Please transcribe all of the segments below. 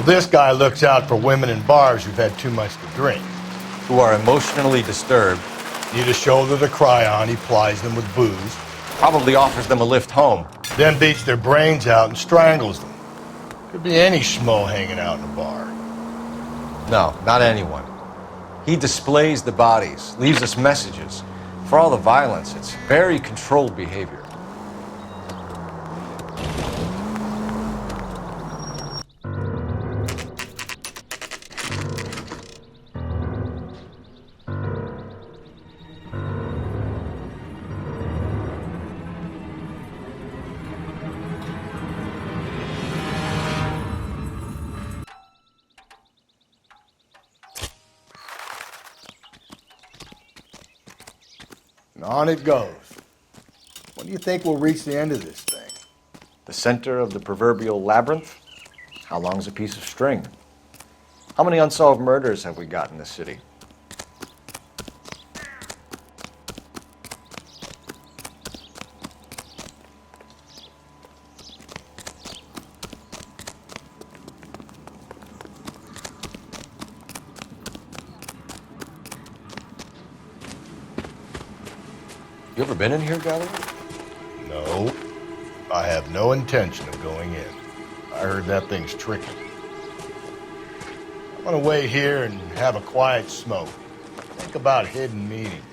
Well, this guy looks out for women in bars who've had too much to drink. Who are emotionally disturbed. Need a shoulder to cry on, he plies them with booze. Probably offers them a lift home. Then beats their brains out and strangles them. Could be any schmo hanging out in a bar. No, not anyone. He displays the bodies, leaves us messages. For all the violence, it's very controlled behavior. And on it goes. When do you think we'll reach the end of this thing? The center of the proverbial labyrinth? How long's a piece of string? How many unsolved murders have we got in this city? You ever been in here, Galloway? No. I have no intention of going in. I heard that thing's tricky. I'm gonna wait here and have a quiet smoke. Think about hidden meetings.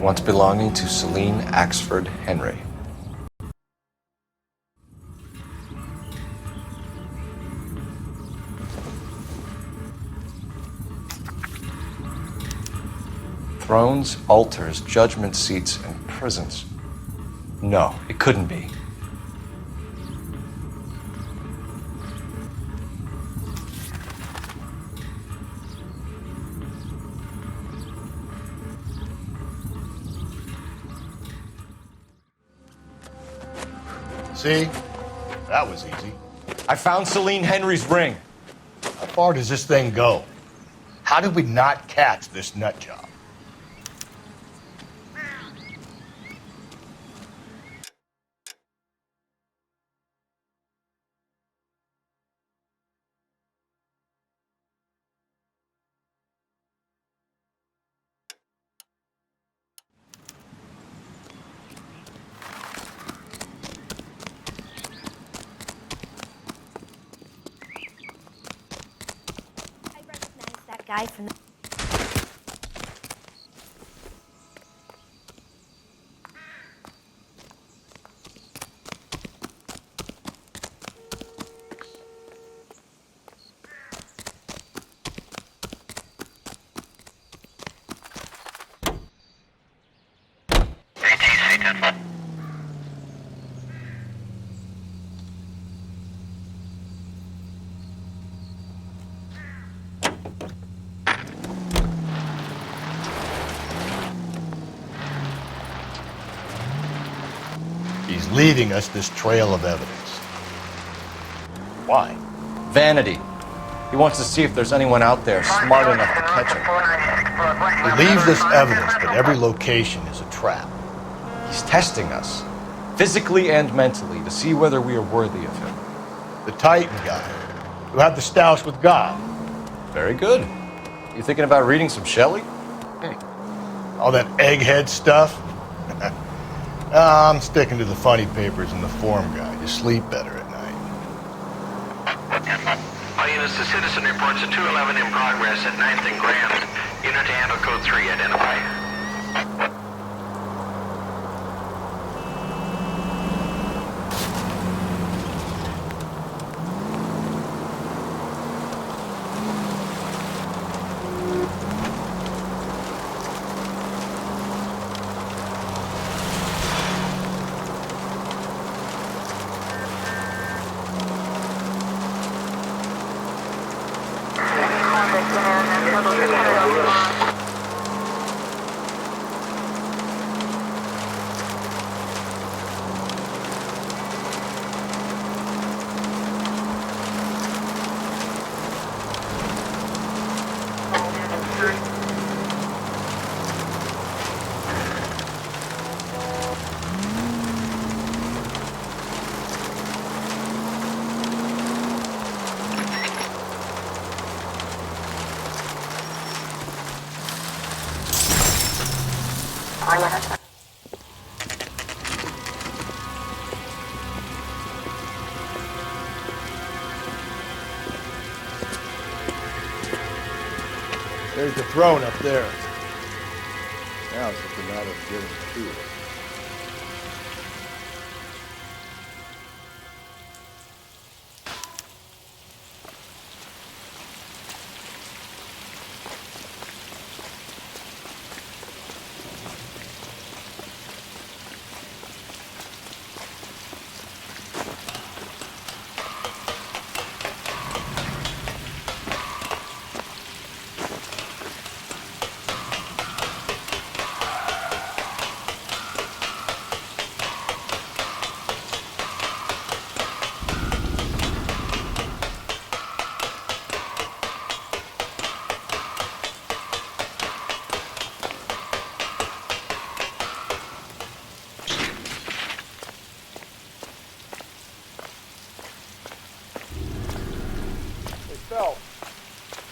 Once belonging to Celine Axford Henry. Thrones, altars, judgment seats, and prisons. No, it couldn't be. See? That was easy. I found Celine Henry's ring. How far does this thing go? How did we not catch this nut job? guy from the... He's leaving us this trail of evidence. Why? Vanity. He wants to see if there's anyone out there smart enough to catch him. He leaves us evidence, but every location is a trap. He's testing us, physically and mentally, to see whether we are worthy of him. The Titan guy, who had the stoush with God. Very good. You thinking about reading some Shelley? All that egghead stuff. I'm sticking to the funny papers and the form guide. You sleep better at night. All units, the citizen reports a 211 in progress at 9th and Grand. Unit to handle code 3, identify. There's the throne up there. Now it's just a matter of getting to it.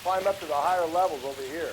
Climb up to the higher levels over here.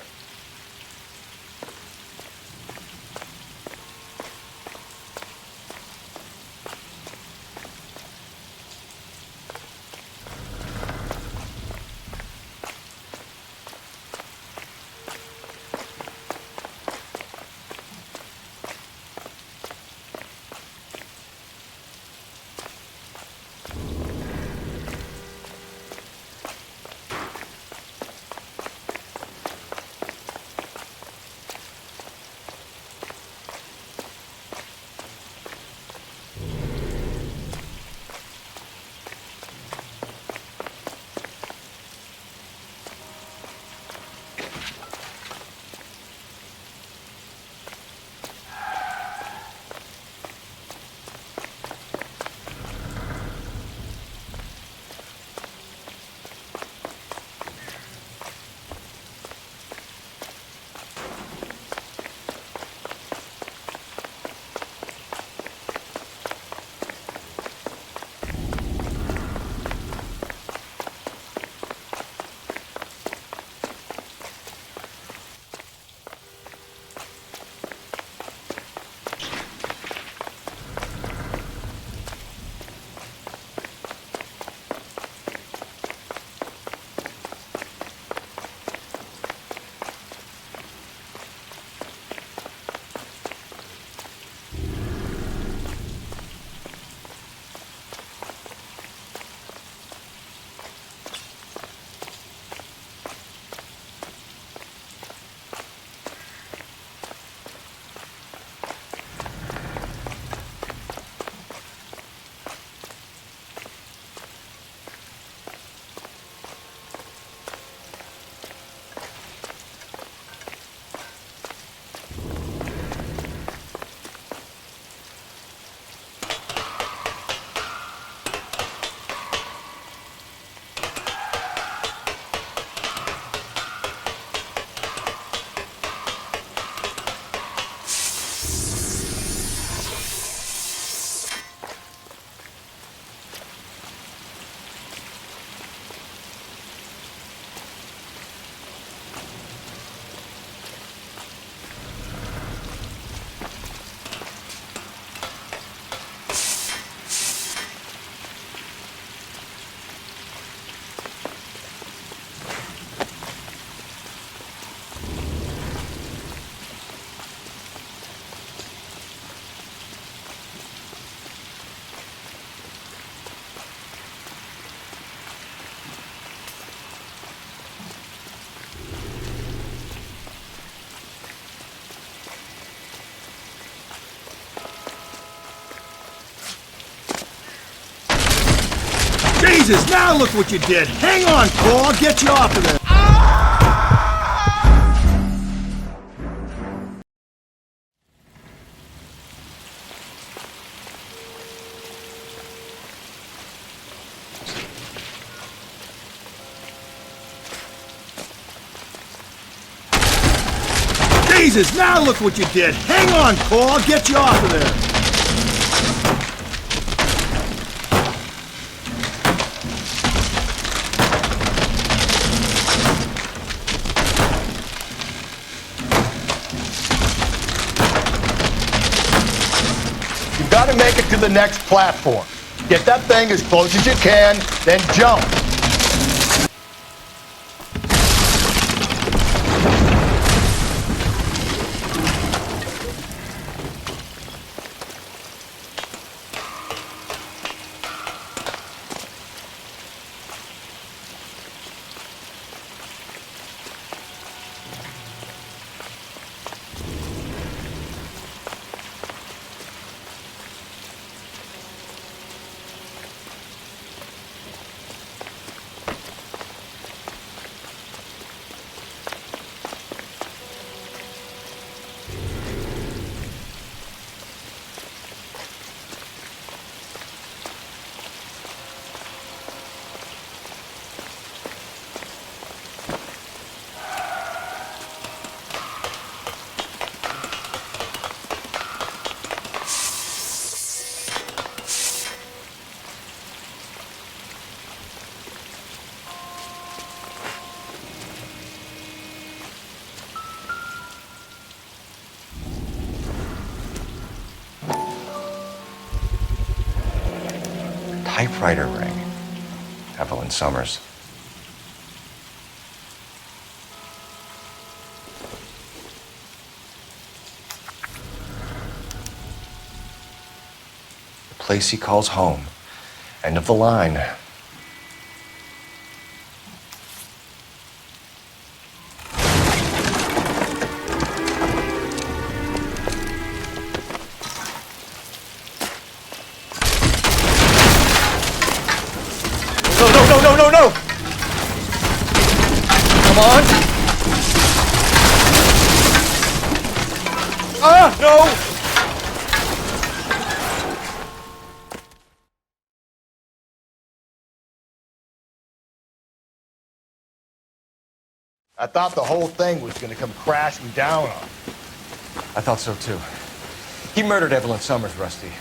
Jesus, now look what you did! Hang on, Cole, I'll get you off of there! Jesus, now look what you did! Hang on, Cole, I'll get you off of there! You gotta make it to the next platform. Get that thing as close as you can, then jump. Typewriter ring. Evelyn Summers. The place he calls home. End of the line. No! Come on! Ah, no! I thought the whole thing was gonna come crashing down on us. I thought so too. He murdered Evelyn Summers, Rusty.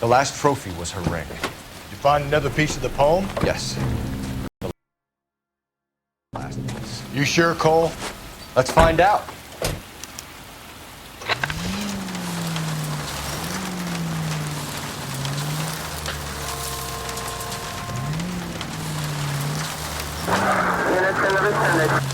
The last trophy was her ring. Did you find another piece of the poem? Yes. The last piece. You sure, Cole? Let's find out. Units in the vicinity.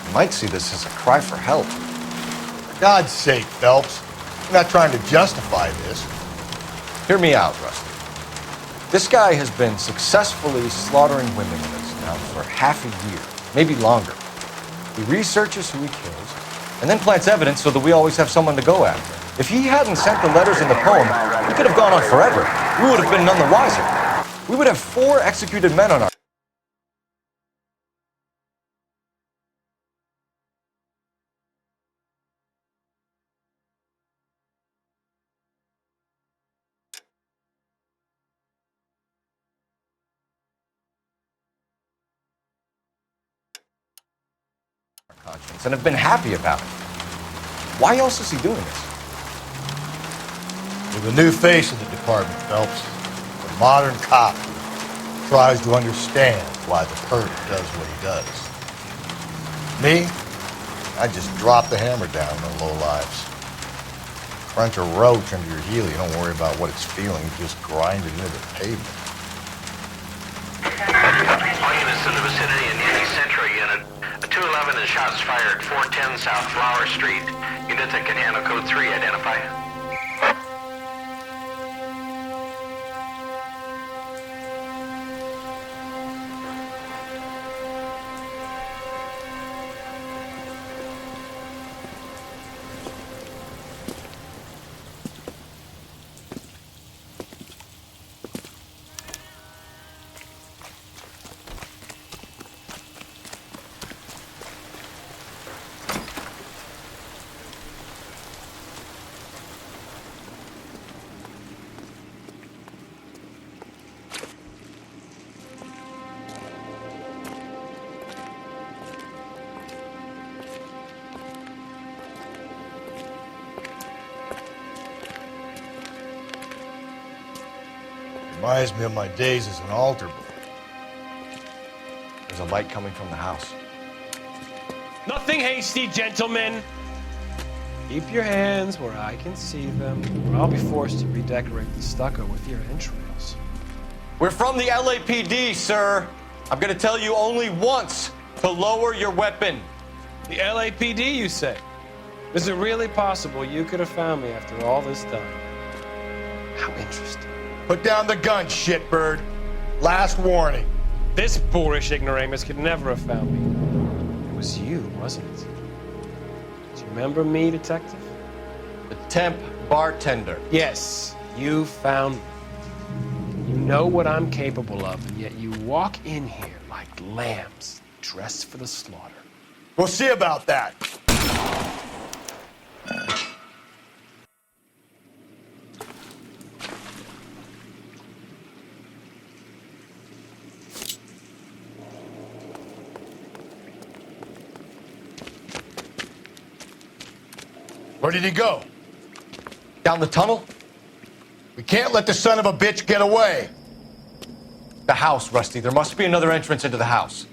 You might see this as a cry for help. For God's sake, Phelps. I'm not trying to justify this. Hear me out, Rusty. This guy has been successfully slaughtering women in this town for half a year, maybe longer. He researches who he kills, and then plants evidence so that we always have someone to go after. If he hadn't sent the letters in the poem, we could have gone on forever. We would have been none the wiser. We would have 4 executed men on our... conscience and have been happy about it. Why else is he doing this? You're the new face of the department, Phelps. The modern cop who tries to understand why the perp does what he does. Me? I just drop the hammer down on the low lives. Crunch a roach under your heel, you don't worry about what it's feeling, you just grind it into the pavement. All units in the vicinity in any Central unit. A 211 and shots fired, 410 South Flower Street. Units that can handle code 3, identify. Reminds me of my days as an altar boy. There's a light coming from the house. Nothing hasty, gentlemen. Keep your hands where I can see them, or I'll be forced to redecorate the stucco with your entrails. We're from the LAPD, sir. I'm gonna tell you only once to lower your weapon. The LAPD, you say? Is it really possible you could have found me after all this time? How interesting. Put down the gun, shitbird. Last warning. This boorish ignoramus could never have found me. It was you, wasn't it? Do you remember me, detective? The temp bartender. Yes, you found me. You know what I'm capable of, and yet you walk in here like lambs dressed for the slaughter. We'll see about that. Where did he go? Down the tunnel? We can't let the son of a bitch get away. The house, Rusty. There must be another entrance into the house.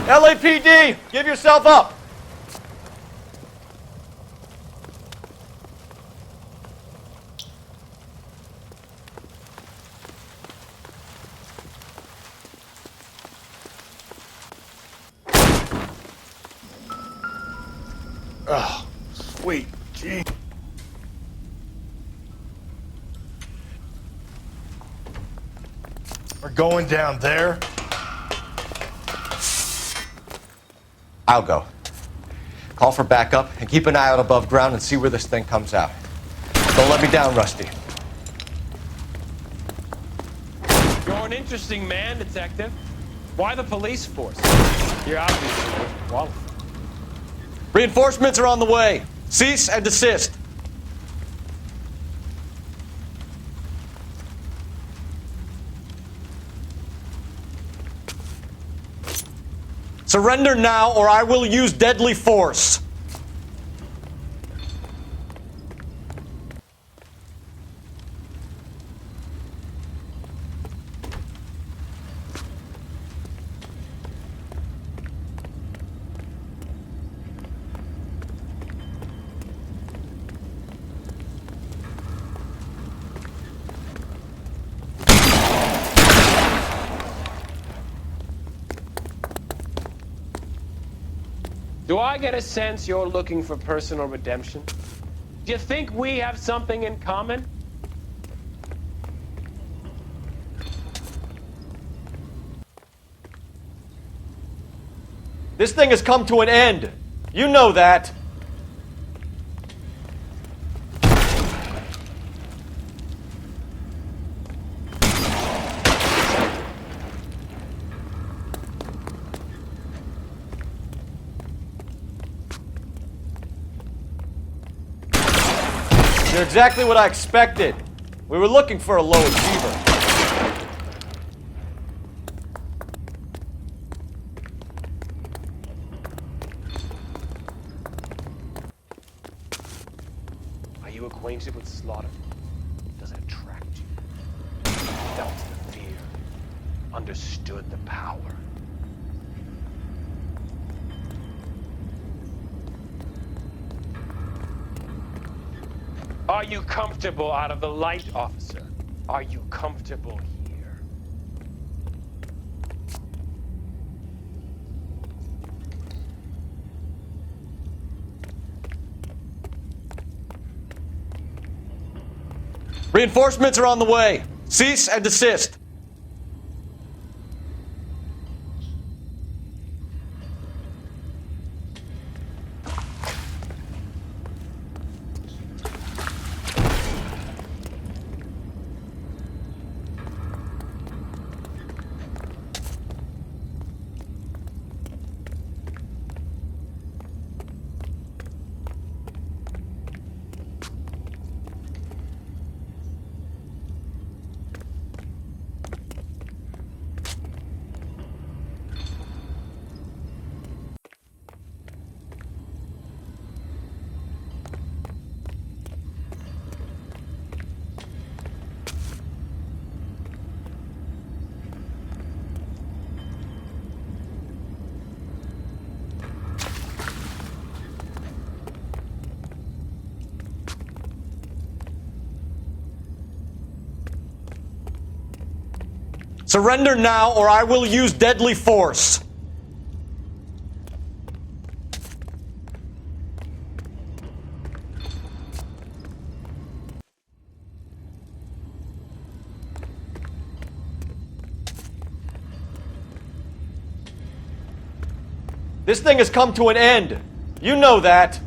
LAPD, give yourself up. Oh, sweet gee. We're going down there. I'll go. Call for backup and keep an eye out above ground and see where this thing comes out. Don't let me down, Rusty. You're an interesting man, detective. Why the police force? You're obviously qualified. Reinforcements are on the way. Cease and desist. Surrender now, or I will use deadly force. Do I get a sense you're looking for personal redemption? Do you think we have something in common? This thing has come to an end. You know that. You're exactly what I expected. We were looking for a low achiever. Are you acquainted with slaughter? Does it attract you? Felt the fear, understood the power. Are you comfortable out of the light, officer? Are you comfortable here? Reinforcements are on the way. Cease and desist. Surrender now, or I will use deadly force. This thing has come to an end. You know that.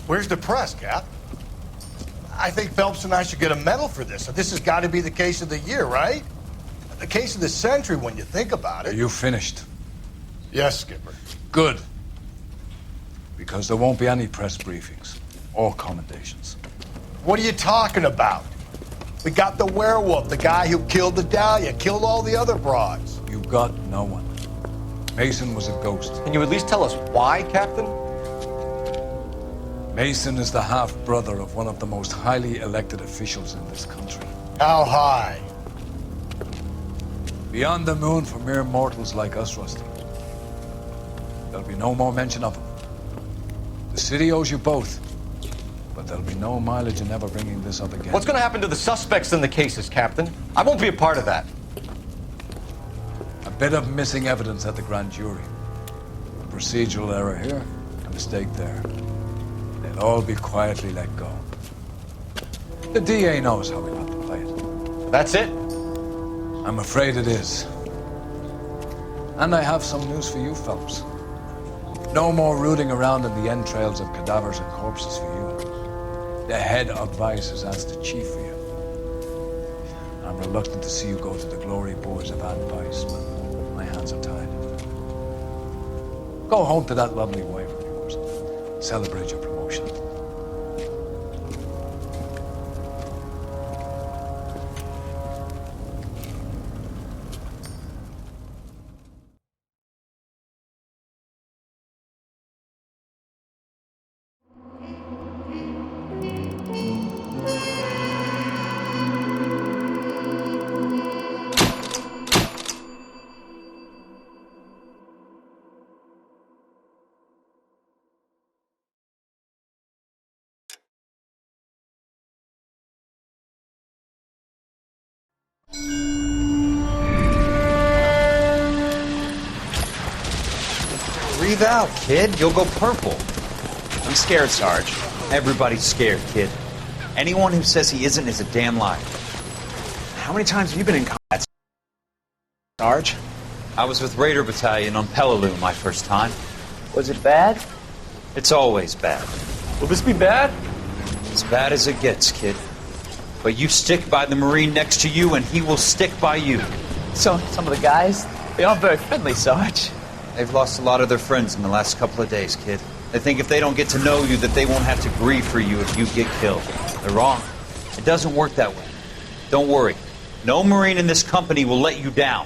Where's the press, Cap? I think Phelps and I should get a medal for this. This has got to be the case of the year, right? The case of the century when you think about it. Are you finished? Yes, Skipper. Good. Because there won't be any press briefings or commendations. What are you talking about? We got the werewolf, the guy who killed the Dahlia, killed all the other broads. You got no one. Mason was a ghost. Can you at least tell us why, Captain? Mason is the half-brother of one of the most highly elected officials in this country. How high? Beyond the moon for mere mortals like us, Rusty. There'll be no more mention of him. The city owes you both, but there'll be no mileage in ever bringing this up again. What's going to happen to the suspects in the cases, Captain? I won't be a part of that. A bit of missing evidence at the grand jury. A procedural error here, a mistake there. They'll all be quietly let go. The DA knows how we want to play it. That's it? I'm afraid it is. And I have some news for you, Phelps. No more rooting around in the entrails of cadavers and corpses for you. The head of Vice has asked the chief for you. I'm reluctant to see you go to the glory boards of advice, but my hands are tied. Go home to that lovely wife of yours. Celebrate your promotion. Breathe out, kid. You'll go purple. I'm scared, Sarge. Everybody's scared, kid. Anyone who says he isn't is a damn liar. How many times have you been in combat, Sarge? I was with Raider Battalion on Peleliu my first time. Was it bad? It's always bad. Will this be bad? As bad as it gets, kid. But you stick by the Marine next to you, and he will stick by you. So, some of the guys, they aren't very friendly, Sarge. They've lost a lot of their friends in the last couple of days, kid. They think if they don't get to know you, that they won't have to grieve for you if you get killed. They're wrong. It doesn't work that way. Don't worry. No Marine in this company will let you down.